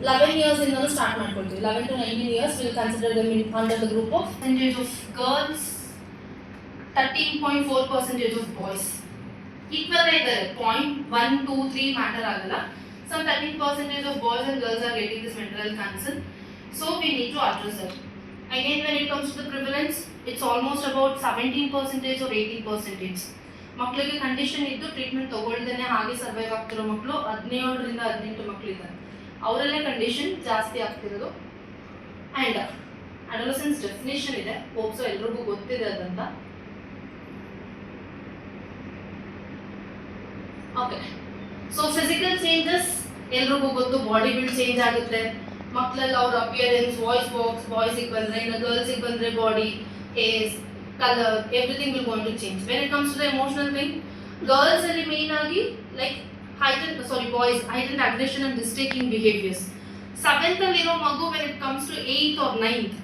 11 years ಇಂದಲೂ start ಮಾಡ್ಕೊಳ್ತೀವಿ. 11 to 19 years will consider dum under the group of percentage of girls, 13.4% of boys. Equal ಇದ್ದಾರೆ, 0.1, 2, 3 matter ಆಗಲ್ಲ. Some 13% of boys and girls are getting this mental health concern, so we need to address that. Again, when it comes to the prevalence, it's almost about 17% or 18%. ಮಕ್ಕಳಿಗೆ condition ಇದ್ದು treatment ತಗೊಳ್ದೇನೆ ಹಾಗೆ survive ಆಗ್ತಿರೋ ಮಕ್ಕಳು 17ರಿಂದ 18 ಮಕ್ಕಳಿದ್ದಾರೆ. ಅವರಲ್ಲೇ condition ಜಾಸ್ತಿ ಆಗ್ತಿರೋದು. And adolescence definition ಇದೆ, hope so ಎಲ್ರಿಗೂ ಗೊತ್ತಿದೆ ಅದಂತ. ಓಕೆ, ಸೊ ಫಿಸಿಕಲ್ ಚೇಂಜಸ್ ಎಲ್ರಿಗೂ ಗೊತ್ತು, ಬಾಡಿ ಬಿಲ್ಡ್ ಚೇಂಜ್ ಆಗುತ್ತೆ ಮಕ್ಕಳಲ್ಲಿ. ಅವ್ರ ಅಪಿಯರೆನ್ಸ್, ವಾಯ್ಸ್ ಬಾಕ್ಸ್, ಬಾಯ್ಸಿಗೆ ಬಂದರೆ, ಇನ್ನು ಗರ್ಲ್ಸಿಗೆ ಬಂದರೆ body, hairs, colour, everything will going to change. When it comes to the emotional thing, girls ಅಲ್ಲಿ ಮೇನ್ ಆಗಿ like boys heightened aggression and mistaking behaviors. 7th ಅಲ್ಲಿರೋ ಮಗು when it comes to 8th or 9th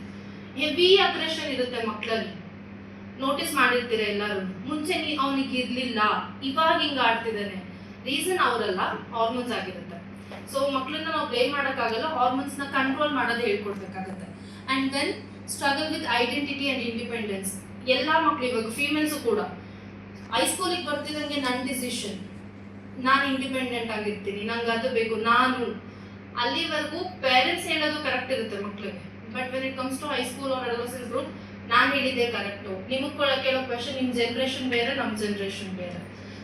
heavy aggression ಇರುತ್ತೆ ಮಕ್ಕಳಲ್ಲಿ. Notice ಮಾಡಿರ್ತೀರ ಎಲ್ಲರೂ, ಮುಂಚೆ ಅವನಿಗೆ ಇರ್ಲಿಲ್ಲ, ಇವಾಗ ಹಿಂಗ ಆಡ್ತಿದ್ದಾನೆ. ರೀಸನ್ ಅವರಲ್ಲ, ಹಾರ್ಮೋನ್ಸ್ ಆಗಿರುತ್ತೆ. ಸೊ ಮಕ್ಕಳನ್ನ ನಾವು ಬ್ಲೇಮ್ ಮಾಡೋಕ್ಕಾಗಲ್ಲ, ಹಾರ್ಮೋನ್ಸ್ ನ ಕಂಟ್ರೋಲ್ ಮಾಡೋದು ಹೇಳ್ಕೊಡ್ಬೇಕಾಗುತ್ತೆ. And then struggle with identity and independence. ಎಲ್ಲ ಮಕ್ಕಳು ಇವಾಗ ಫೀಮೇಲ್ಸು ಕೂಡ ಹೈಸ್ಕೂಲಿಗೆ ಬರ್ತಿದಂಗೆ ನನ್ನ ಡಿಸಿಷನ್, ನಾನು ಇಂಡಿಪೆಂಡೆಂಟ್ ಆಗಿರ್ತೀನಿ, ನಂಗೆ ಅದು ಬೇಕು, ನಾನು ಅಲ್ಲಿವರೆಗೂ ಪೇರೆಂಟ್ಸ್ ಹೇಳೋದು ಕರೆಕ್ಟ್ ಇರುತ್ತೆ ಮಕ್ಕಳಿಗೆ. But when it comes to high school or adolescence group, ನಾನು ಹೇಳಿದ್ದೆ ಕರೆಕ್ಟು, ನಿಮಗೆ ಕೇಳೋ ಕ್ವೆಶನ್ ನಿಮ್ಮ ಜನ್ರೇಷನ್ ಬೇರೆ, ನಮ್ಮ ಜನ್ರೇಷನ್ ಬೇರೆ.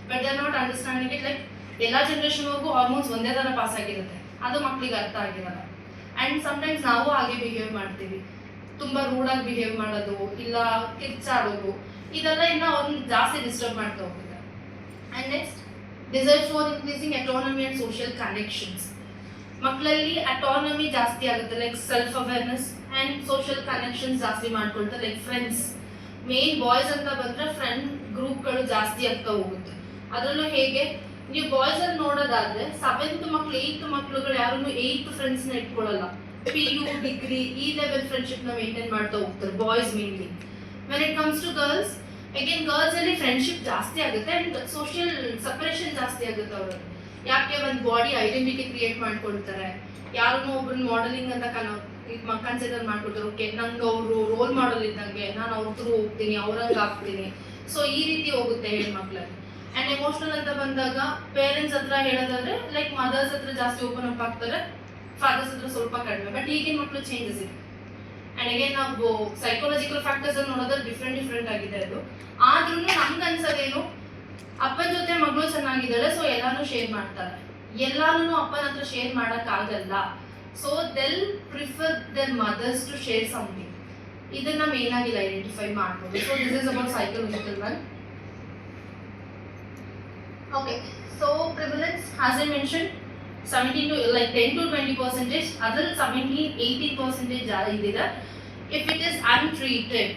But they are not understanding it. Like ಎಲ್ಲ ಜನ್ರೇಷನ್ವರೆಗೂ ಹಾರ್ಮೋನ್ಸ್ ಒಂದೇ ಥರ ಪಾಸ್ ಆಗಿರುತ್ತೆ, ಅದು ಮಕ್ಕಳಿಗೆ ಅರ್ಥ ಆಗಿರಲ್ಲ. ಆ್ಯಂಡ್ ಸಮ್ಟೈಮ್ಸ್ ನಾವು ಹಾಗೆ ಬಿಹೇವ್ ಮಾಡ್ತೀವಿ, ತುಂಬ ರೂಡಾಗಿ ಬಿಹೇವ್ ಮಾಡೋದು, ಇಲ್ಲ ಕಿರ್ಚಾಡೋದು, ಇದೆಲ್ಲ ಇನ್ನು ಅವ್ರನ್ನ ಜಾಸ್ತಿ ಡಿಸ್ಟರ್ಬ್ ಮಾಡ್ತಾ ಹೋಗುತ್ತೆ. And next, desire for increasing autonomy and social connections. ಮಕ್ಕಳಲ್ಲಿ ಅಟಾನಮಿ ಜಾಸ್ತಿ ಆಗುತ್ತೆ, like self awareness and social connections ಜಾಸ್ತಿ ಮಾಡ್ಕೊಳ್ತಾರೆ. ಲೈಕ್ ಫ್ರೆಂಡ್ಸ್, ಮೇನ್ ಬಾಯ್ಸ್ ಅಂತ ಬಂದರೆ ಫ್ರೆಂಡ್ ಗ್ರೂಪ್ಗಳು ಜಾಸ್ತಿ ಆಗ್ತಾ ಹೋಗುತ್ತೆ. ಅದರಲ್ಲೂ ಹೇಗೆ, ನೀವು ಬಾಯ್ಸ್ ಅಲ್ಲಿ ನೋಡೋದಾದ್ರೆ 7th ಮಕ್ಕಳು 8th ಮಕ್ಕಳುಗಳು ಯಾರು 8th ಫ್ರೆಂಡ್ಸ್ನ ಇಟ್ಕೊಳ್ಳಲ್ಲ. PU, ಡಿಗ್ರಿ, ಈ ಲೆವೆಲ್ ಫ್ರೆಂಡ್ಶಿಪ್ನ ಮೇಂಟೈನ್ ಮಾಡ್ತಾ ಹೋಗ್ತಾರೆ boys mainly. When it comes to girls, again girls ಅಲ್ಲಿ ಫ್ರೆಂಡ್ಶಿಪ್ ಜಾಸ್ತಿ ಆಗುತ್ತೆ ಆ್ಯಂಡ್ ಸೋಷಿಯಲ್ ಸಪರೇಷನ್ ಜಾಸ್ತಿ ಆಗುತ್ತೆ ಅವರಲ್ಲಿ. ಯಾಕೆ, ಒಂದು ಬಾಡಿ ಐಡೆಂಟಿಟಿ ಕ್ರಿಯೇಟ್ ಮಾಡ್ಕೊಳ್ತಾರೆ, ಯಾರನ್ನೋ ಒಬ್ರನ್ನ ಮಾಡೆಲಿಂಗ್ ಅಂತ ಕನ್ಸಿಡರ್ ಮಾಡ್ಕೊಳ್ತಾರೆ. ಓಕೆ, ನಂಗೆ ಅವರು ರೋಲ್ ಮಾಡಲ್ ಇದ್ದಂಗೆ, ನಾನು ಅವ್ರ ಥ್ರೂ ಹೋಗ್ತೀನಿ, ಅವ್ರಂಗೆ ಆಗ್ತೀನಿ. ಸೊ ಈ ರೀತಿ ಹೋಗುತ್ತೆ ಹೆಣ್ಮಕ್ಳಲ್ಲಿ. ಆ್ಯಂಡ್ ಎಮೋಷನಲ್ ಅಂತ ಬಂದಾಗ ಪೇರೆಂಟ್ಸ್ ಹತ್ರ ಹೇಳೋದಾದ್ರೆ ಲೈಕ್ ಮದರ್ಸ್ ಹತ್ರ ಜಾಸ್ತಿ ಓಪನ್ ಅಪ್ ಆಗ್ತಾರೆ, ಫಾದರ್ಸ್ ಹತ್ರ ಸ್ವಲ್ಪ ಕಡಿಮೆ. ಬಟ್ ಈಗಿನ ಮಕ್ಕಳು ಚೇಂಜಸ್ ಇದೆ. ಆ್ಯಂಡ್ ಅಗೇನ್ ನಾವು ಸೈಕಾಲಜಿಕಲ್ ಫ್ಯಾಕ್ಟರ್ಸ್ ಅಲ್ಲಿ ನೋಡೋದ್ರೆ ಡಿಫ್ರೆಂಟ್ ಆಗಿದೆ ಅದು. ಆದ್ರೂ ನಮ್ಗೆ ಅನ್ಸೋದೇನು, ಅಪ್ಪನ ಜೊತೆ ಮಗಳು ಚೆನ್ನಾಗಿದ್ದಾಳೆ, ಸೊ ಎಲ್ಲಾನು ಶೇರ್ ಮಾಡ್ತಾರೆ. ಎಲ್ಲಾನು ಅಪ್ಪನ ಹತ್ರ ಶೇರ್ ಮಾಡೋಕ್ಕಾಗಲ್ಲ, so they'll prefer their mothers to share something. ಇದನ್ನ ಮೇನ್ ಆಗಿ ಐಡೆಂಟಿಫೈ ಮಾಡ್ಬೋದು. So this is about psychological one. Okay, so prevalence, as I mentioned, 17 to like 10 to 20%. Other 17-18% idida. If it is untreated,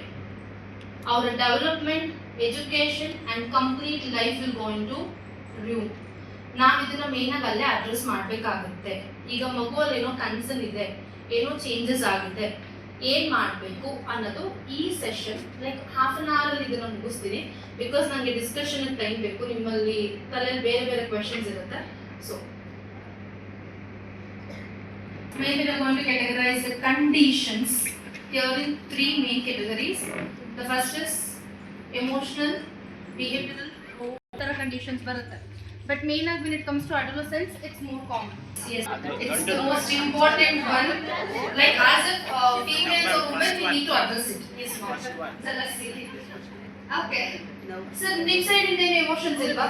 our development, education and complete life will go into ruin. ನಾವು ಇದನ್ನ main ಆಗಿ ಅಲ್ಲೇ address ಮಾಡಬೇಕಾಗುತ್ತೆ. ಈಗ ಮಗುವಲ್ಲಿ ಏನೋ concern ಇದೆ, ಏನೋ changes ಆಗಿದೆ, ಏನ್ ಮಾಡಬೇಕು ಅನ್ನೋದು ಈ session like half an hour ಅಲ್ಲಿ ಇದನ್ನ ಮುಗಿಸ್ತೀನಿ. ಬಿಕಾಸ್ ನನಗೆ ಡಿಸ್ಕಷನ್ ಟೈಮ್ ಬೇಕು, ನಿಮ್ಮಲ್ಲಿ ತಲೆಯಲ್ಲಿ ಬೇರೆ ಬೇರೆ ಕ್ವೆಶನ್ಸ್ ಇರುತ್ತೆ. So maybe we are going to categorize the conditions here in 3 main categories. The first is emotional, behavioral, other conditions barutte. But main as when it comes to adolescence, it's more common. Yes, it's the most important one. Like as if females or women, we need to address it. Yes, not. So let's see. Okay. So next side in the emotions ilva.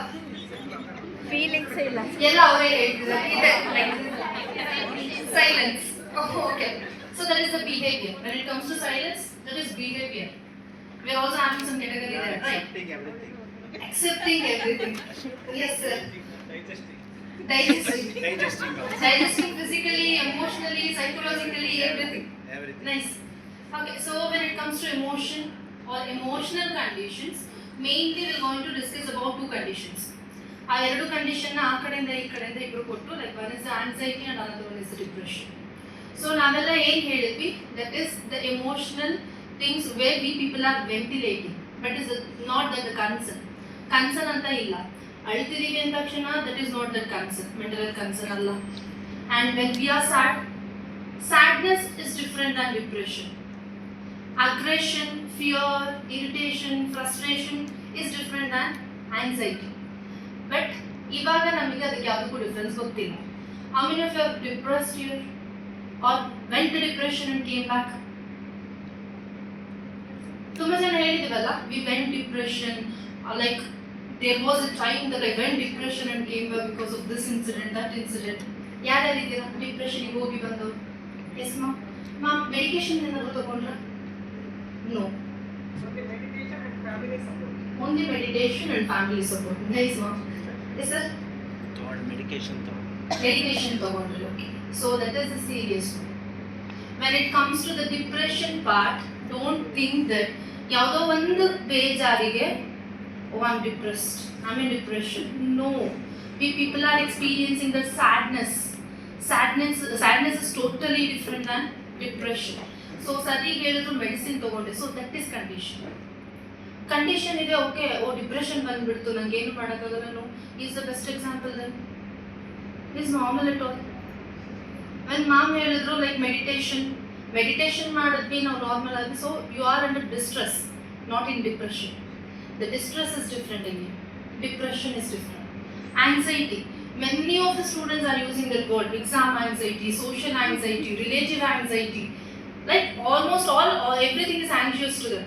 Feelings illa. Yella avare ಹೇಳ್ತಿದ್ದಾರೆ. Like silence. Oh, okay. So that is the behavior. When it comes to silence, that is behavior. We are also having some category there, right? Accepting everything. Accepting everything. Yes, sir. Digesting. Digesting physically, emotionally, psychologically, everything. Nice. Okay, so when it comes to emotion or emotional conditions, mainly we are going to discuss about 2 conditions. ಆ 2 condition ಆ ಕಡೆಯಿಂದ ಈ ಕಡೆಯಿಂದ ಇಬ್ರು ಕೊಟ್ಟು like one is anxiety and another one is depression. So ನಾವೆಲ್ಲ ಏನ್ ಹೇಳಿದ್ವಿ, that is the emotional things where we people are ventilating, but is not that concern ಅಂತ ಇಲ್ಲ. ಅಳ್ತಿದೀವಿ ಅಂದ ತಕ್ಷಣ that is not that concern, mental health concern ಅಲ್ಲ. And when we are sad Sadness is different than depression. Aggression, fear, irritation, frustration is different than anxiety. But ಇವಾಗ ನಮಗೆ ಅದಕ್ಕೆ ಯಾವುದಕ್ಕೂ ಡಿಫ್ರೆನ್ಸ್ ಗೊತ್ತಿಲ್ಲ. How many of you are depressed here or went to depression and came back? ತುಂಬ ಜನ ಹೇಳಿದೀವಲ್ಲ, we went depression, like there was a time that I went depression and came back because of this incident, that incident. ಯಾರ್ಯಾರಿದ್ದೀರಾ ಡಿಪ್ರೆಷನ್ಗೆ ಹೋಗಿ ಬಂದವರು? Yes ma'am medication ಏನಾದರೂ ತಗೊಂಡ್ರ? No. Only meditation and family support. Nice ma'am. Yes sir? Medication ತಗೊಂಡ್ರೆ. Okay. So that is the serious one. When it comes to the depression part, don't think that ಯಾವುದೋ ಒಂದು ಬೇಜಾರಿಗೆ oh I'm depressed, I'm in depression. No. We people are experiencing the sadness. Sadness is totally different than depression. So ಸರಿ ಹೇಳಿದ್ರು medicine ತಗೊಂಡೆ, so that is condition ಇದೆ. Okay, oh depression ಬಂದ್ಬಿಡ್ತು, ನಂಗೆ ಏನು ಮಾಡೋಕ್ಕಾಗಲ್ಲ. No is the best example. Then is normal at all. When ma'am ಹೇಳಿದ್ರು like meditation ಮಾಡಿದ್ವಿ ನಾವು ನಾರ್ಮಲ್ ಆಗಿ, so you are under distress, not in depression. The distress is different again, depression is different. Anxiety. Many of the students are using that word: exam anxiety, social anxiety, relative anxiety. Like almost all or everything is anxious to them.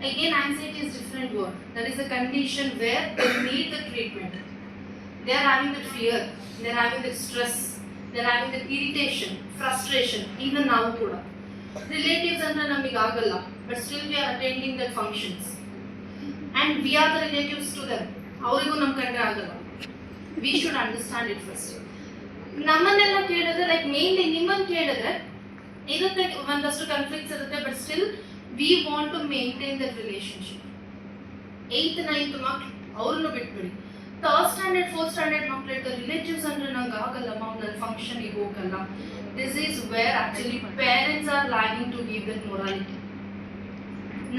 Again, anxiety is different word. That is the condition where they need the treatment. They are having that fear, they are having that stress, they are having that irritation, frustration. Even now kuda. Relatives andre namige agalla, but still we are attending their functions. And we are the relatives to them. ಅವರಿಗೂ ನಮ್ಮ ಕಂಡ್ರೆ ಆಗಲ್ಲ. We should understand it first. ನಮ್ಮನ್ನೆಲ್ಲ ಕೇಳಿದ್ರೆ, like mainly ನಿಮ್ಮನ್ನು ಕೇಳಿದ್ರೆ ಇರುತ್ತೆ, ಒಂದಷ್ಟು ಕಾನ್ಫ್ಲಿಕ್ಟ್ಸ್ ಇರುತ್ತೆ, but still we want to maintain that relationship. 8th 9th ಮಕ್ಳು ಅವ್ರನ್ನು ಬಿಟ್ಬಿಡಿ. 3rd ಸ್ಟ್ಯಾಂಡರ್ಡ್ 4th ಸ್ಟ್ಯಾಂಡರ್ಡ್ ಮಕ್ಳು ಹೇಳ್ತಾರೆ ರಿಲೇಟಿವ್ಸ್ ಅಂದ್ರೆ ನಂಗೆ ಆಗಲ್ಲ ಮ್ಯಾಮ್, ನನ್ನ ಫಂಕ್ಷನಿಗೆ ಹೋಗಲ್ಲ. This is where actually parents are lagging to give that morality.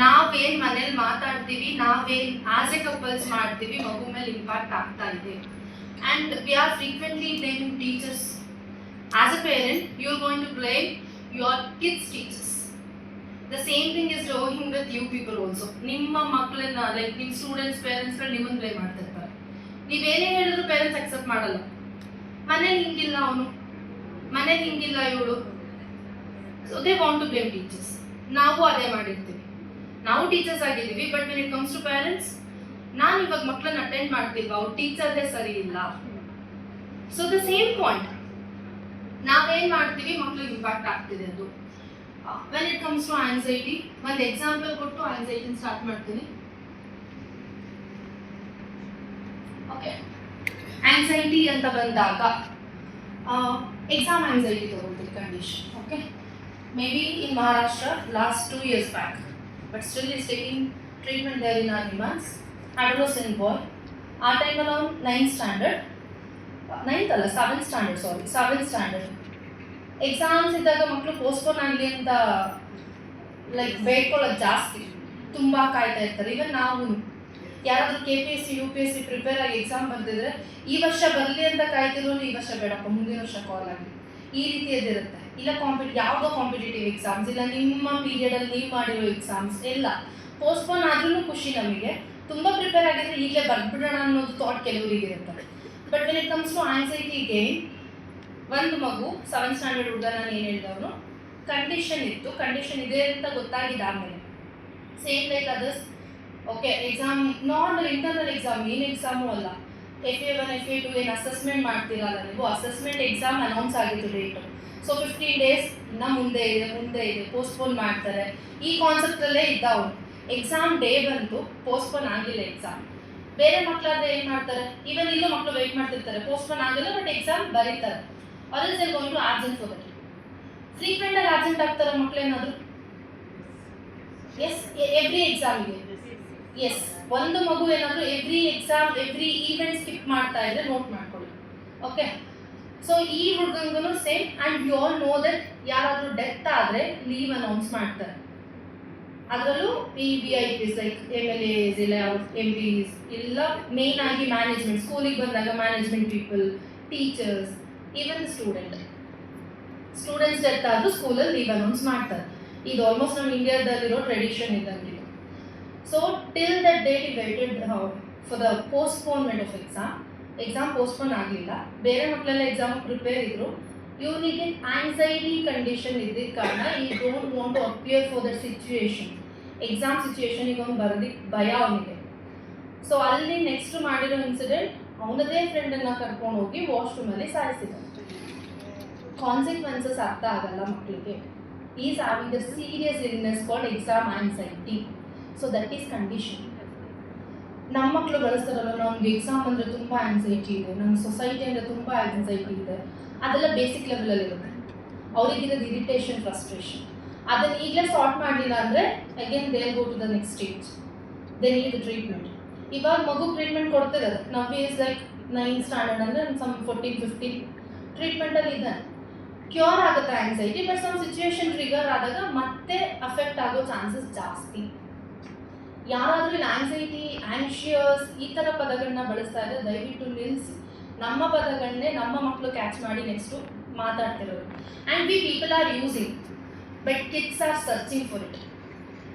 ನಾವೇನ್ ಮನೇಲಿ ಮಾತಾಡ್ತೀವಿ, ನಾವೇನ್ ಆಸ್ ಎ ಕಪಲ್ಸ್ ಮಾಡ್ತೀವಿ, ಮಗು ಮೇಲೆ ಇಂಪ್ಯಾಕ್ಟ್ ಆಗ್ತಾ ಇದೆ. And we are frequently blaming teachers. As a parent, you are going to blame your kids' teachers. The same thing is going with you people also. ನಿಮ್ಮ ಮಕ್ಕಳನ್ನ ಲೈಕ್ ನಿಮ್ಮ students ಪೇರೆಂಟ್ಸ್ಗಳು ನಿಮ್ಮನ್ನು blame ಮಾಡ್ತಿರ್ತಾರೆ. ನೀವೇನೇ ಹೇಳಿದ್ರು ಪೇರೆಂಟ್ಸ್ ಅಕ್ಸೆಪ್ಟ್ ಮಾಡಲ್ಲ. ಮನೇಲಿ ಹಿಂಗಿಲ್ಲ ಅವನು, ಮನೇಲಿ ಹಿಂಗಿಲ್ಲ ಇವಳು, so they want to blame teachers. ನಾವು ಅದೇ ಮಾಡಿರ್ತೀವಿ, ನಾವು ಟೀಚರ್ಸ್ ಆಗಿದ್ದೀವಿ. But when it comes to parents, ನಾನು ಇವಾಗ ಮಕ್ಕಳನ್ನ ಅಟೆಂಡ್ ಮಾಡ್ತಿಲ್ವಾ, ಅವ್ರು ಟೀಚರ್ದೇ ಸರಿ ಇಲ್ಲ. ಸೊ ದ ಸೇಮ್ ಪಾಯಿಂಟ್, ನಾವೇನ್ ಮಾಡ್ತೀವಿ ಮಕ್ಳಿಗೆ ಇಂಪ್ಯಾಕ್ಟ್ ಆಗ್ತಿದೆ ಅದು. When it comes to anxiety, ಒಂದು ಎಕ್ಸಾಂಪಲ್ ಕೊಟ್ಟು ಆನ್ಸೈಟಿನ ಸ್ಟಾರ್ಟ್ ಮಾಡ್ತೀನಿ. ಓಕೆ, ಆನ್ಸೈಟಿ ಅಂತ ಬಂದಾಗ ಎಕ್ಸಾಮ್ ಆನ್ಸೈಟಿ ತಗೊಳ್ತೀವಿ condition. Okay, may be in Maharashtra last 2 years back, but still is taking treatment there in our Nimans. Adolescent boy. Our time around 9th standard. 9th ಅಲ್ಲ 7th standard, sorry 7th standard. Exams ಇದ್ದಾಗ ಮಕ್ಕಳು postpone ಆಗಲಿ ಅಂತ like ಬೇಡ್ಕೊಳ್ಳೋದು ಜಾಸ್ತಿ, ತುಂಬ ಕಾಯ್ತಾ ಇರ್ತಾರೆ. ಇವನ್ ನಾವು ಯಾರಾದರೂ KPSC UPSC ಪ್ರಿಪೇರ್ ಆಗಿ ಎಕ್ಸಾಮ್ ಬಂದಿದ್ರೆ ಈ ವರ್ಷ ಬರಲಿ ಅಂತ ಕಾಯ್ತಿರೋ, ಈ ವರ್ಷ ಬೇಡಪ್ಪ ಮುಂದಿನ ವರ್ಷ ಕಾಲ್ ಆಗಲಿ, ಈ ರೀತಿಯದಿರುತ್ತೆ. ಇಲ್ಲ ಯಾವುದೋ ಕಾಂಪಿಟೇಟಿವ್ ಎಕ್ಸಾಮ್ಸ್, ಇಲ್ಲ ನಿಮ್ಮ ಪೀರಿಯಡಲ್ಲಿ ನೀವು ಮಾಡಿರೋ ಎಕ್ಸಾಮ್ಸ್ ಎಲ್ಲ ಪೋಸ್ಟ್ಪೋನ್ ಆದ್ರೂ ಖುಷಿ ನಮಗೆ. ತುಂಬ ಪ್ರಿಪೇರ್ ಆಗಿದ್ರೆ ಈಗಲೇ ಬರ್ಬಿಡೋಣ ಅನ್ನೋದು ಥಾಟ್ ಕೆಲವರಿಗೆ ಇರುತ್ತೆ. But when it comes to ಆನ್ಸೈಟಿಗೆ, ಒಂದು ಮಗು 7th ಸ್ಟ್ಯಾಂಡರ್ಡ್ ಹುಡುಗ, ನಾನು ಏನು ಹೇಳಿದವನು, ಕಂಡೀಷನ್ ಇತ್ತು, ಕಂಡೀಷನ್ ಇದೆ ಅಂತ ಗೊತ್ತಾಗಿದ್ದಾದಮೇಲೆ same like others. Okay, exam normal internal exam, ಏನು ಎಕ್ಸಾಮು ಅಲ್ಲ, FA1 FA2 ಏನು ಅಸೆಸ್ಮೆಂಟ್ ಮಾಡ್ತೀರಲ್ಲ ನೀವು, ಅಸೆಸ್ಮೆಂಟ್ ಎಕ್ಸಾಮ್ ಅನೌನ್ಸ್ ಆಗಿತ್ತು ಡೇಟು. ಸೊ 15 days ಇನ್ನು ಮುಂದೆ ಇದೆ, ಪೋಸ್ಟ್ಪೋನ್ ಮಾಡ್ತಾರೆ. ಈ ಕಾನ್ಸೆಪ್ಟಲ್ಲೇ ಇದ್ದ ಅವನು. ಎಕ್ಸಾಮ್ ಡೇ ಬಂತು, ಪೋಸ್ಟ್ಪೋನ್ ಆಗಿಲ್ಲ ಎಕ್ಸಾಮ್. ಬೇರೆ ಮಕ್ಕಳಾದ್ರೆ ಏನು ಮಾಡ್ತಾರೆ, ಈವನ್ ಇಲ್ಲೂ ಮಕ್ಕಳು ವೆಯ್ಟ್ ಮಾಡ್ತಿರ್ತಾರೆ, ಪೋಸ್ಟ್ಪೋನ್ ಆಗಿಲ್ಲ ಬಟ್ ಎಕ್ಸಾಮ್ ಬರೀತಾರೆ. Always going to absent for that. ಫ್ರೀಕ್ವೆಂಟಾಗಿ ಆಬ್ಸೆಂಟ್ ಆಗ್ತಾರೆ ಮಕ್ಕಳೇನಾದರೂ? ಎಸ್, ಎವ್ರಿ ಎಕ್ಸಾಮ್ಗೆ. ಎಸ್, ಒಂದು ಮಗು ಏನಾದರೂ every exam every event skip ಮಾಡ್ತಾ ಇದ್ರೆ ನೋಟ್ ಮಾಡ್ಕೊಳ್ಳಿ. ಓಕೆ, ಸೊ ಈ ಹುಡುಗಂಗೂ same. And you all know that ಯಾರಾದರೂ ಡೆತ್ ಆದರೆ ಲೀವ್ ಅನೌನ್ಸ್ ಮಾಡ್ತಾರೆ. ಅದರಲ್ಲೂ PVIPs ಲೈಕ್ MLAs ಇಲ್ಲ MPs ಇಲ್ಲ, ಮೇನ್ ಆಗಿ ಮ್ಯಾನೇಜ್ಮೆಂಟ್, ಸ್ಕೂಲಿಗೆ ಬಂದಾಗ management people, teachers, even student. Students death ಆದರೂ ಸ್ಕೂಲಲ್ಲಿ ಲೀವ್ ಅನೌನ್ಸ್ ಮಾಡ್ತಾರೆ. ಇದು ಆಲ್ಮೋಸ್ಟ್ ನಮ್ಮ ಇಂಡಿಯಾದಲ್ಲಿರೋ ಟ್ರೆಡಿಷನ್ ಇದ್ದಂಗೆ. So till that date E weighted for the postponement of exam postpone ಆಗಲಿಲ್ಲ. ಬೇರೆ ಮಕ್ಕಳೆಲ್ಲ ಎಕ್ಸಾಮ್ ಪ್ರಿಪೇರ್ ಇದ್ರು. ಇವನಿಗೆ ಆಂಗ್ಸೈಟಿ ಕಂಡೀಷನ್ ಇದ್ದಿದ್ದ ಕಾರಣ ಈ don't want to appear for that situation. Exam ಸಿಚುವೇಶನಿಗೆ ಅವ್ನು ಬರೋದಕ್ಕೆ ಭಯ ಅವನಿಗೆ. ಸೊ ಅಲ್ಲಿ ನೆಕ್ಸ್ಟ್ ಮಾಡಿರೋ ಇನ್ಸಿಡೆಂಟ್, ಅವನದೇ ಫ್ರೆಂಡನ್ನು ಕರ್ಕೊಂಡು ಹೋಗಿ ವಾಶ್ರೂಮಲ್ಲಿ ಸಾಯಿಸಿದ. ಕಾನ್ಸಿಕ್ವೆನ್ಸಸ್ ಅರ್ಥ ಆಗಲ್ಲ ಮಕ್ಕಳಿಗೆ. Is having the serious illness called exam anxiety. So that is condition. ನಮ್ಮ ಮಕ್ಕಳು ಬಳಸ್ತಾರಲ್ಲ, ನಮ್ಗೆ ಎಕ್ಸಾಮ್ ಅಂದರೆ ತುಂಬ ಆಂಗ್ಸೈಟಿ ಇದೆ, ನಮ್ಮ ಸೊಸೈಟಿ ಅಂದರೆ ತುಂಬ ಆಂಗ್ಸೈಟಿ ಇದೆ, ಅದೆಲ್ಲ ಬೇಸಿಕ್ ಲೆವೆಲಲ್ಲಿ ಇರುತ್ತೆ. ಅವ್ರಿಗಿರೋದು ಇರಿಟೇಷನ್, ಫ್ರಸ್ಟ್ರೇಷನ್. ಅದನ್ನು ಈಗಲೇ ಸಾರ್ಟ್ ಮಾಡಲಿಲ್ಲ ಅಂದರೆ again they go to the next stage. They need treatment. ಇವಾಗ ಮಗು ಟ್ರೀಟ್ಮೆಂಟ್ ಕೊಡ್ತಿದ್ದಾರೆ. ನಾವು ಈಸ್ ಲೈಕ್ 9th ಸ್ಟ್ಯಾಂಡರ್ಡ್ ಅಂದರೆ ಸಮ್ 14-15 ಟ್ರೀಟ್ಮೆಂಟಲ್ಲಿ ಇದೆ. ಕ್ಯೂರ್ ಆಗುತ್ತೆ anxiety, but some situation trigger ಆದಾಗ ಮತ್ತೆ ಅಫೆಕ್ಟ್ ಆಗೋ ಚಾನ್ಸಸ್ ಜಾಸ್ತಿ. ಯಾರಾದರೂ ಇಲ್ಲಿ ಆಂಗ್ಸೈಟಿ, ಆಂಕ್ಷಿಯಸ್ ಈ ಥರ ಪದಗಳನ್ನ ಬಳಸ್ತಾ ಇದ್ದರೆ ದಯವಿಟ್ಟು ನಿಲ್ಲಿಸಿ. ನಮ್ಮ ಪದಗಳನ್ನೇ ನಮ್ಮ ಮಕ್ಕಳು ಕ್ಯಾಚ್ ಮಾಡಿ ನೆಕ್ಸ್ಟು ಮಾತಾಡ್ತಿರೋರು. And we people are using, but kids are searching for it.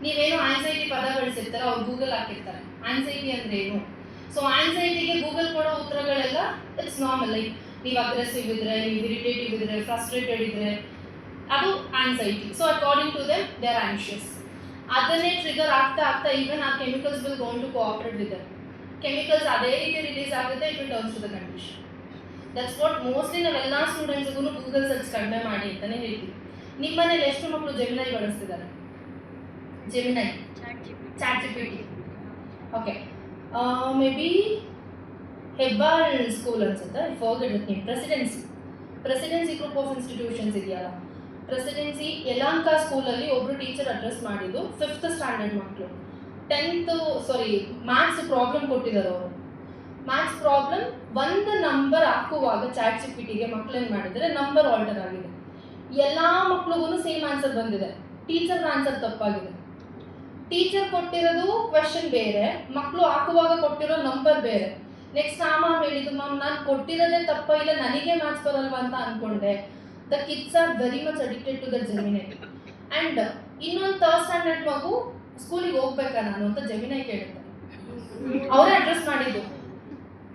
ನೀವೇನು ಆಂಗ್ಸೈಟಿ ಪದ ಬಳಸಿರ್ತಾರೆ, ಅವ್ರು ಗೂಗಲ್ ಹಾಕಿರ್ತಾರೆ ಆಂಗ್ಸೈಟಿ ಅಂದರೆ ಏನು. ಸೊ ಆಂಗ್ಸೈಟಿಗೆ ಗೂಗಲ್ ಕೊಡೋ ಉತ್ತರಗಳೆಲ್ಲ ಇಟ್ಸ್ ನಾರ್ಮಲ್. ಲೈಕ್ ನೀವು ಅಗ್ರೆಸಿವ್ ಇದ್ದರೆ, ನೀವು ಇರಿಟೇಟಿವ್ ಇದ್ದರೆ, ಫ್ರಸ್ಟ್ರೇಟೆಡ್ ಇದ್ದರೆ ಅದು anxiety. So according to them they are anxious. ಅದನ್ನೇ ಟ್ರಿಗರ್ ಆಗ್ತಾ ಆಗ್ತಾ ಈವನ್ ಆ chemicals will gone to cooperate with them. Chemicals ಅದೇ ರೀತಿ ರಿಲೀಸ್ ಆಗುತ್ತೆ, it will turns to the condition. That's what mostly ನಾವೆಲ್ಲ ಸ್ಟೂಡೆಂಟ್ಸ್ಗೂ ಗೂಗಲ್ ಸರ್ಚ್ ಕಡಿಮೆ ಮಾಡಿ ಅಂತಲೇ ಹೇಳ್ತೀವಿ. ನಿಮ್ಮ ಮನೇಲಿ ಎಷ್ಟು ಮಕ್ಕಳು ಜೆಮಿನೈ ಬಳಸ್ತಿದ್ದಾರೆ? Gemini, chat GPT. Okay, May be Hebbal school ಅನ್ಸುತ್ತೆ, forget name. Presidency group of institutions ಇದೆಯಲ್ಲ, ಪ್ರೆಸಿಡೆನ್ಸಿ ಯಲಹಂಕ ಸ್ಕೂಲಲ್ಲಿ ಒಬ್ಬರು ಟೀಚರ್ ಅಡ್ರೆಸ್ ಮಾಡಿದ್ದು 5th ಸ್ಟ್ಯಾಂಡರ್ಡ್ ಮಕ್ಕಳು. ಮ್ಯಾಥ್ಸ್ ಪ್ರಾಬ್ಲಮ್ ಕೊಟ್ಟಿದ್ದಾರೆ ಅವರು. ಮ್ಯಾಥ್ಸ್ ಪ್ರಾಬ್ಲಮ್ ಒಂದು ನಂಬರ್ ಹಾಕುವಾಗ ಚಾಟ್ ಜಿಪಿಟಿಗೆ ಮಕ್ಕಳೇನು ಮಾಡಿದರೆ ನಂಬರ್ ಆಲ್ಟರ್ ಆಗಿದೆ. ಎಲ್ಲ ಮಕ್ಳಿಗೂ ಸೇಮ್ ಆನ್ಸರ್ ಬಂದಿದೆ, ಟೀಚರ್ ಆನ್ಸರ್ ತಪ್ಪಾಗಿದೆ. ಟೀಚರ್ ಕೊಟ್ಟಿರೋದು ಕ್ವೆಶನ್ ಬೇರೆ, ಮಕ್ಕಳು ಹಾಕುವಾಗ ಕೊಟ್ಟಿರೋ ನಂಬರ್ ಬೇರೆ. ನೆಕ್ಸ್ಟ್ ಮ್ಯಾಮ್ ಹೇಳಿದ್ದು, ಮ್ಯಾಮ್ ನಾನು ಕೊಟ್ಟಿರೋದೇ ತಪ್ಪ, ಇಲ್ಲ ನನಗೆ ಮ್ಯಾಥ್ಸ್ ಬರಲ್ವಾ ಅಂತ ಅಂದ್ಕೊಂಡೆ. The kids are very much addicted to the Gemini. And ಇನ್ನೊಂದು 3rd ಸ್ಟ್ಯಾಂಡರ್ಡ್ ಮಗು ಸ್ಕೂಲಿಗೆ ಹೋಗ್ಬೇಕಾ ನಾನು ಅಂತ ಜೆಮಿನೈ ಕೇಳುತ್ತೆ. ಅವರೇ ಅಡ್ರೆಸ್ ಮಾಡಿದ್ದು,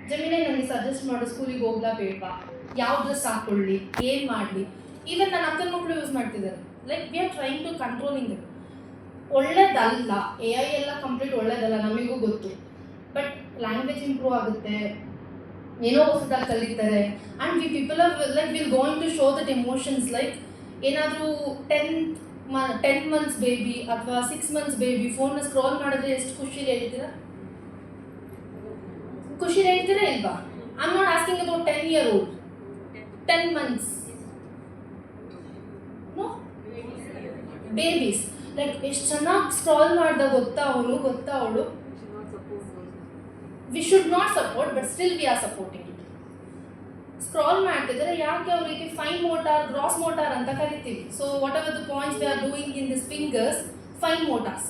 ಜೆಮಿನೈ ನನಗೆ ಸಜೆಸ್ಟ್ ಮಾಡು, ಸ್ಕೂಲಿಗೆ ಹೋಗ್ಲಾ ಬೇಡವಾ, ಯಾವ ಡ್ರೆಸ್ ಹಾಕೊಳ್ಳಿ, ಏನು ಮಾಡಲಿ. ಈವನ್ ನನ್ನ ಅಕ್ಕನ ಮಕ್ಕಳು ಯೂಸ್ ಮಾಡ್ತಿದ್ದಾರೆ. Like we are trying to controlling it. ಒಳ್ಳೇದಲ್ಲ, AI ಎಲ್ಲ ಕಂಪ್ಲೀಟ್ ಒಳ್ಳೇದಲ್ಲ, ನಮಗೂ ಗೊತ್ತು. ಬಟ್ ಲ್ಯಾಂಗ್ವೇಜ್ ಇಂಪ್ರೂವ್ ಆಗುತ್ತೆ, ಏನೋ ಹೊಸದಾಗಿ ಕಲಿತಾರೆ. And we people are like will going to show that emotions. Like ಏನಾದರೂ 10 months ಬೇಬಿ ಅಥವಾ 6 months ಬೇಬಿ ಫೋನ್ನ ಸ್ಕ್ರಾಲ್ ಮಾಡಿದ್ರೆ ಎಷ್ಟು ಖುಷಿಲಿ ಹೇಳ್ತೀರಾ? ಖುಷಿಲಿ ಹೇಳ್ತೀರಾ ಇಲ್ವಾ? I am not asking about 10-year-old, 10 months. No, babies like ಎಷ್ಟು ಚೆನ್ನಾಗಿ ಸ್ಕ್ರಾಲ್ ಮಾಡ್ದ ಗೊತ್ತಾ ಅವಳು. We should not support, but still we are supporting it. Scroll ಮಾಡ್ತಿದ್ರೆ ಯಾಕೆ ಅವರಿಗೆ ಫೈನ್ ಮೋಟಾರ್, ಗ್ರಾಸ್ ಮೋಟಾರ್ ಅಂತ ಕರಿತೀವಿ. So whatever the points we are doing in this fingers, fine motors.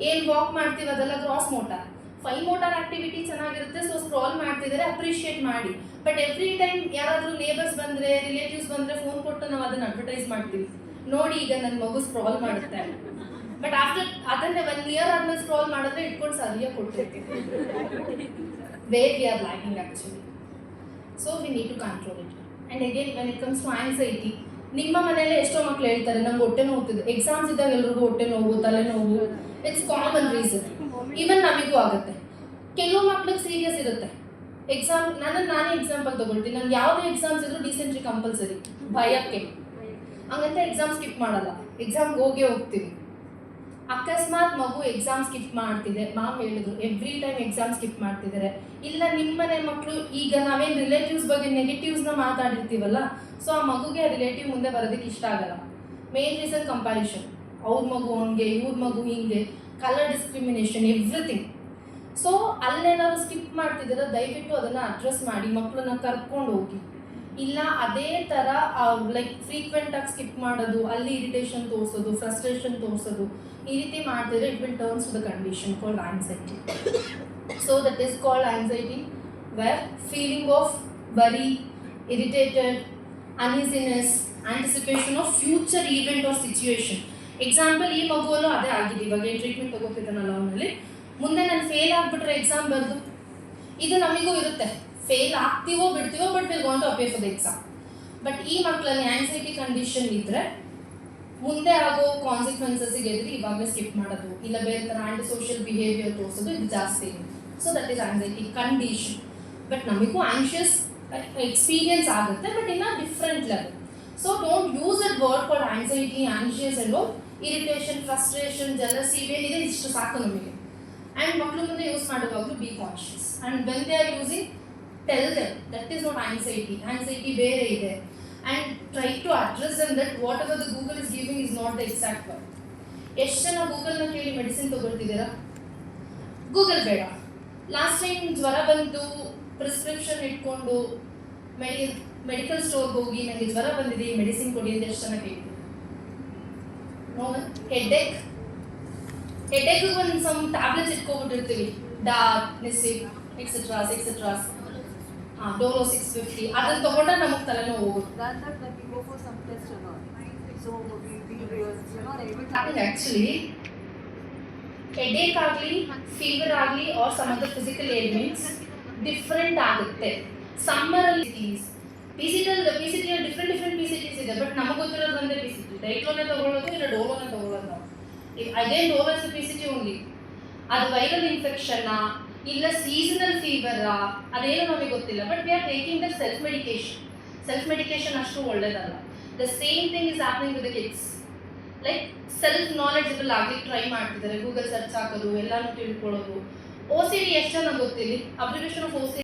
ಏನು ವಾಕ್ ಮಾಡ್ತೀವಿ ಅದೆಲ್ಲ gross motor. Fine motor activity ಚೆನ್ನಾಗಿರುತ್ತೆ. So scroll ಮಾಡ್ತಿದ್ದಾರೆ, ಅಪ್ರಿಷಿಯೇಟ್ ಮಾಡಿ. ಬಟ್ ಎವ್ರಿ ಟೈಮ್ ಯಾರಾದರೂ ನೇಬರ್ಸ್ ಬಂದರೆ, ರಿಲೇಟಿವ್ಸ್ ಬಂದರೆ ಫೋನ್ ಕೊಟ್ಟು ನಾವು ಅದನ್ನು ಅಡ್ವರ್ಟೈಸ್ ಮಾಡ್ತೀವಿ. ನೋಡಿ ಈಗ ನನ್ನ ಮಗು ಸ್ಕ್ರಾಲ್ ಮಾಡುತ್ತೆ. ಬಟ್ ಆಫ್ಟರ್ ಅದನ್ನೇ 1 year ಆದ್ಮೇಲೆ ಸ್ಕ್ರಾಲ್ ಮಾಡಿದ್ರೆ ಇಟ್ಕೊಂಡು ಸರಿಯಾಗಿ ಕೊಟ್ಟಿರ್ತೀವಿ. Where we are lacking actually. So we need to control it. And again when it comes to anxiety, ನಿಮ್ಮ ಮನೆಯಲ್ಲೇ ಎಷ್ಟೋ ಮಕ್ಳು ಹೇಳ್ತಾರೆ ನಂಗೆ ಹೊಟ್ಟೆ ನೋವುತ್ತಿದೆ. ಎಕ್ಸಾಮ್ಸ್ ಇದ್ದಾಗ ಎಲ್ರಿಗೂ ಹೊಟ್ಟೆ ನೋವು, ತಲೆನೋವು, ಇಟ್ಸ್ ಕಾಮನ್ ರೀಸನ್. ಈವನ್ ನಮಗೂ ಆಗುತ್ತೆ. ಕೆಲವು ಮಕ್ಳಿಗೆ ಸೀರಿಯಸ್ ಇರುತ್ತೆ. ನಾನೇ ಎಕ್ಸಾಂಪಲ್ ತೊಗೊಳ್ತೀನಿ. ನನಗೆ ಯಾವುದೇ ಎಕ್ಸಾಮ್ಸ್ ಇದ್ರೂ ಡಿಸೆಂಟ್ರಿ ಕಂಪಲ್ಸರಿ, ಭಯಕ್ಕೆ. ಹಂಗಂತ ಎಕ್ಸಾಮ್ ಸ್ಕಿಪ್ ಮಾಡಲ್ಲ, ಎಕ್ಸಾಮ್ಗೆ ಹೋಗ್ತೀವಿ. ಅಕಸ್ಮಾತ್ ಮಗು ಎಕ್ಸಾಮ್ ಸ್ಕಿಪ್ ಮಾಡ್ತಿದೆ, ಮ್ಯಾಮ್ ಹೇಳಿದ್ರು ಎವ್ರಿ ಟೈಮ್ ಎಕ್ಸಾಮ್ ಸ್ಕಿಪ್ ಮಾಡ್ತಿದ್ದಾರೆ. ಇಲ್ಲ ನಿಮ್ಮನೆ ಮಕ್ಕಳು, ಈಗ ನಾವೇನು ರಿಲೇಟಿವ್ಸ್ ಬಗ್ಗೆ ನೆಗೆಟಿವ್ಸ್ನ ಮಾತಾಡಿರ್ತೀವಲ್ಲ, ಸೊ ಆ ಮಗುಗೆ ರಿಲೇಟಿವ್ ಮುಂದೆ ಬರೋದಕ್ಕೆ ಇಷ್ಟ ಆಗಲ್ಲ. Main reason comparison. ಅವ್ರ ಮಗು ಹಂಗೆ, ಇವ್ರ ಮಗು ಹಿಂಗೆ, ಕಲರ್ ಡಿಸ್ಕ್ರಿಮಿನೇಷನ್, ಎವ್ರಿಥಿಂಗ್. ಸೊ ಅಲ್ಲೇನಾದ್ರು ಸ್ಕಿಪ್ ಮಾಡ್ತಿದ್ದೀರ, ದಯವಿಟ್ಟು ಅದನ್ನು ಅಡ್ರೆಸ್ ಮಾಡಿ, ಮಕ್ಕಳನ್ನ ಕರ್ಕೊಂಡು ಹೋಗಿ. ಇಲ್ಲ ಅದೇ ಥರ ಲೈಕ್ ಫ್ರೀಕ್ವೆಂಟಾಗಿ ಸ್ಕಿಪ್ ಮಾಡೋದು, ಅಲ್ಲಿ ಇರಿಟೇಷನ್ ತೋರಿಸೋದು, ಫ್ರಸ್ಟ್ರೇಷನ್ ತೋರಿಸೋದು, ಈ ರೀತಿ ಮಾಡ್ತಿದ್ರೆ it will turns to the condition called anxiety. So that is called anxiety, where feeling of worry, irritated, uneasiness, anticipation of future event or situation. Example ಈ ಮಗುವಲ್ಲೂ ಅದೇ ಆಗಿದೆ. ಇವಾಗ ಏನು ಟ್ರೀಟ್ಮೆಂಟ್ ತಗೋತಿದ್ದಾನಲ್ಲ ಅವನಲ್ಲಿ, ಮುಂದೆ ನಾನು ಫೇಲ್ ಆಗಿಬಿಟ್ರೆ ಎಕ್ಸಾಮ್ ಬರೆದು, ಇದು ನಮಗೂ ಇರುತ್ತೆ, ಫೇಲ್ ಆಗ್ತೀವೋ ಬಿಡ್ತೀವೋ, but will going to appear for the exam. But ಈ ಮಕ್ಕಳಲ್ಲಿ ಆಂಗ್ಸೈಟಿ ಕಂಡೀಷನ್ ಇದ್ದರೆ ಮುಂದೆ ಆಗೋ ಕಾನ್ಸಿಕ್ವೆನ್ಸಸ್ಗೆ ಎದುರು ಇವಾಗಲೇ ಸ್ಕಿಪ್ ಮಾಡೋದು, ಇಲ್ಲ ಬೇರೆ ಥರ ಆ್ಯಂಟಿ ಸೋಷಿಯಲ್ ಬಿಹೇವಿಯರ್ ತೋರಿಸೋದು, ಇದು ಜಾಸ್ತಿ ಇದೆ. So that is anxiety condition. But ನಮಗೂ ಆಂಕ್ಷಿಯಸ್ ಎಕ್ಸ್ಪೀರಿಯನ್ಸ್ ಆಗುತ್ತೆ, but in a different level. So don't use a word called anxiety, anxious ಎಲ್ಲೋ, ಇರಿಟೇಷನ್, ಫ್ರಸ್ಟ್ರೇಷನ್, ಜಲಸಿ ಇವೇನಿದೆ ಇಷ್ಟು ಸಾಕು ನಮಗೆ. ಆ್ಯಂಡ್ ಮಕ್ಕಳು ಮುಂದೆ ಯೂಸ್ ಮಾಡುವಾಗಲೂ be conscious. And when they are using, tell them that is not anxiety, anxiety ಬೇರೆ ಇದೆ. And try to address them that whatever the Google is giving is not the exact one. ಎಷ್ಟು ಜನ ಗೂಗಲ್ನ ಕೇಳಿ medicine ತಗೊಳ್ತಿದ್ದೀರಾ? Google ಬೇಡ. Last time ಜ್ವರ ಬಂದು prescription ಇಟ್ಕೊಂಡು medical ಸ್ಟೋರ್ಗೆ ಹೋಗಿ ನನಗೆ ಜ್ವರ ಬಂದಿದೆ ಈ ಮೆಡಿಸಿನ್ ಕೊಡಿ ಅಂತ ಎಷ್ಟು ಜನ ಕೇಳ್ತೀವಿ? ನೋ. ಹೆಡ್ಏಕ್ಗೆ ಒಂದು ಸಮ್ ಟ್ಯಾಬ್ಲೆಟ್ಸ್ ಇಟ್ಕೊಬಿಟ್ಟಿರ್ತೀವಿ, ಡಾರ್ಕ್, ನಿಸಿಕ್, ಎಕ್ಸೆಟ್ರಾಸ್. ಡೋಲೋ 650 ಅದನ್ನು ತಗೊಂಡ್ರೆ ನಮಗೆ ತಲೆನೋವು ಹೋಗುತ್ತೆ. ಆ್ಯಕ್ಚುಲಿ ಹೆಡ್ಏಕ್ ಆಗಲಿ, ಫೀವರ್ ಆಗಲಿ, or some other physical ailments different ಆಗುತ್ತೆ. ಸಮ್ಮರಲ್ಲಿ P C T different P C Ts ಇದೆ, ಬಟ್ ನಮಗೆ ಗೊತ್ತಿರೋದು ಒಂದೇ ಪಿ ಸಿ ಟಿ. ಡೈಕ್ಲೋನೇ ತಗೊಳ್ಳೋದು ಇಲ್ಲ ಡೋಲೋನೇ ತಗೊಳ್ಳೋದು ನಾವು. Again Dolo is P C T only. ಅದು ವೈರಲ್ ಇನ್ಫೆಕ್ಷನ್ನಾ ಇಲ್ಲ ಸೀಸನಲ್ ಫೀವರಾ ಅದೇನು ನಮಗೆ ಗೊತ್ತಿಲ್ಲ, but we are taking the self medication ಅಷ್ಟು ಒಳ್ಳೇದಲ್ಲ. The same thing is happening with the kids. Like self knowledgeable ಆಗ್ಲಿಕ್ಕೆ ಟ್ರೈ ಮಾಡ್ತಿದ್ದಾರೆ, ಗೂಗಲ್ ಸರ್ಚ್ ಹಾಕೋದು, ಎಲ್ಲಾನು ತಿಳ್ಕೊಳ್ಳೋದು. OCD ಎಷ್ಟು ಜನ ಗೊತ್ತಿಲ್ಲ? Abbreviation of OCD